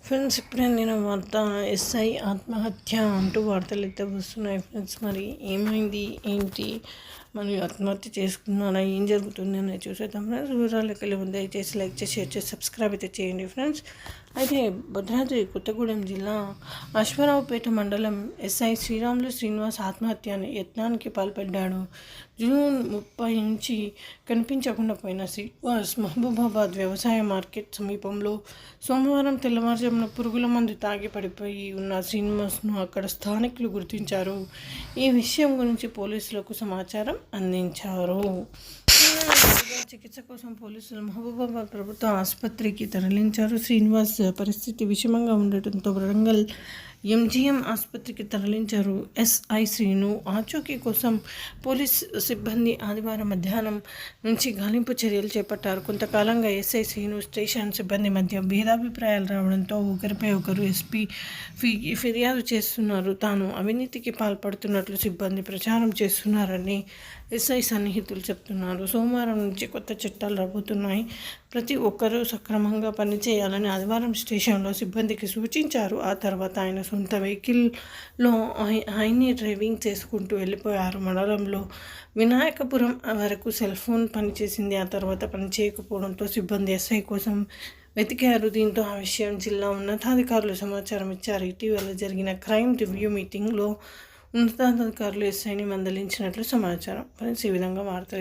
Friends, ఇప్పుడే నేను వార్త ఎస్ఐ ఆత్మహత్య అంటూ వార్తలు అయితే వస్తున్నాయి. ఫ్రెండ్స్, మరి ఏమైంది ఏంటి, మరి ఆత్మహత్య చేసుకున్నారా, ఏం జరుగుతుంది అనేది చూసేద్దాం ఫ్రెండ్స్. వివరాలకు వెళ్ళే ముందు దయచేసి లైక్ చేసి షేర్ చేసి సబ్స్క్రైబ్ అయితే చేయండి ఫ్రెండ్స్. అయితే భద్రాద్రి కొత్తగూడెం జిల్లా అశ్వారావుపేట మండలం ఎస్ఐ శ్రీరాములు శ్రీనివాస్ ఆత్మహత్య యత్నానికి పాల్పడ్డాడు. జూన్ 30 నుంచి కనిపించకుండా పోయిన శ్రీనివాస్ మహబూబాబాద్ వ్యవసాయ మార్కెట్ సమీపంలో సోమవారం తెల్లవారుజామున పురుగుల మందు తాగి పడిపోయి ఉన్న శ్రీనివాస్ను అక్కడ స్థానికులు గుర్తించారు. ఈ విషయం గురించి పోలీసులకు సమాచారం అందించారు. చికిత్స కోసం పోలీసులు మహబూబాబాద్ ప్రభుత్వ ఆసుపత్రికి తరలించారు. శ్రీనివాస్ పరిస్థితి విషమంగా ఉండటంతో వరంగల్ ఎంజీఎం ఆసుపత్రికి తరలించారు. ఎస్ఐ శ్రీను ఆచూకీ కోసం పోలీస్ సిబ్బంది ఆదివారం మధ్యాహ్నం నుంచి గాలింపు చర్యలు చేపట్టారు. కొంతకాలంగా ఎస్ఐ శ్రీను స్టేషన్ సిబ్బంది మధ్య భేదాభిప్రాయాలు రావడంతో ఒకరిపై ఒకరు ఎస్పీ ఫిర్యాదు చేస్తున్నారు. తాను అవినీతికి పాల్పడుతున్నట్లు సిబ్బంది ప్రచారం చేస్తున్నారని ఎస్ఐ సన్నిహితులు చెప్తున్నారు. సోమవారం నుంచి కొత్త చట్టాలు రాబోతున్నాయి. ప్రతి ఒక్కరూ సక్రమంగా పనిచేయాలని ఆదివారం స్టేషన్లో సిబ్బందికి సూచించారు. ఆ తర్వాత ఆయన సొంత వెహికల్లో ఆయన్ని డ్రైవింగ్ చేసుకుంటూ వెళ్ళిపోయారు. మండలంలో వినాయకపురం వరకు సెల్ ఫోన్ పనిచేసింది. ఆ తర్వాత పనిచేయకపోవడంతో సిబ్బంది ఎస్ఐ కోసం వెతికారు. దీంతో ఆ విషయం జిల్లా ఉన్నతాధికారులు సమాచారం ఇచ్చారు. ఇటీవల జరిగిన క్రైమ్ రివ్యూ మీటింగ్లో ఉన్నతాధికారులు ఎస్ఐని మందలించినట్లు సమాచారం. ఫ్రెండ్స్, ఈ విధంగా వార్తలు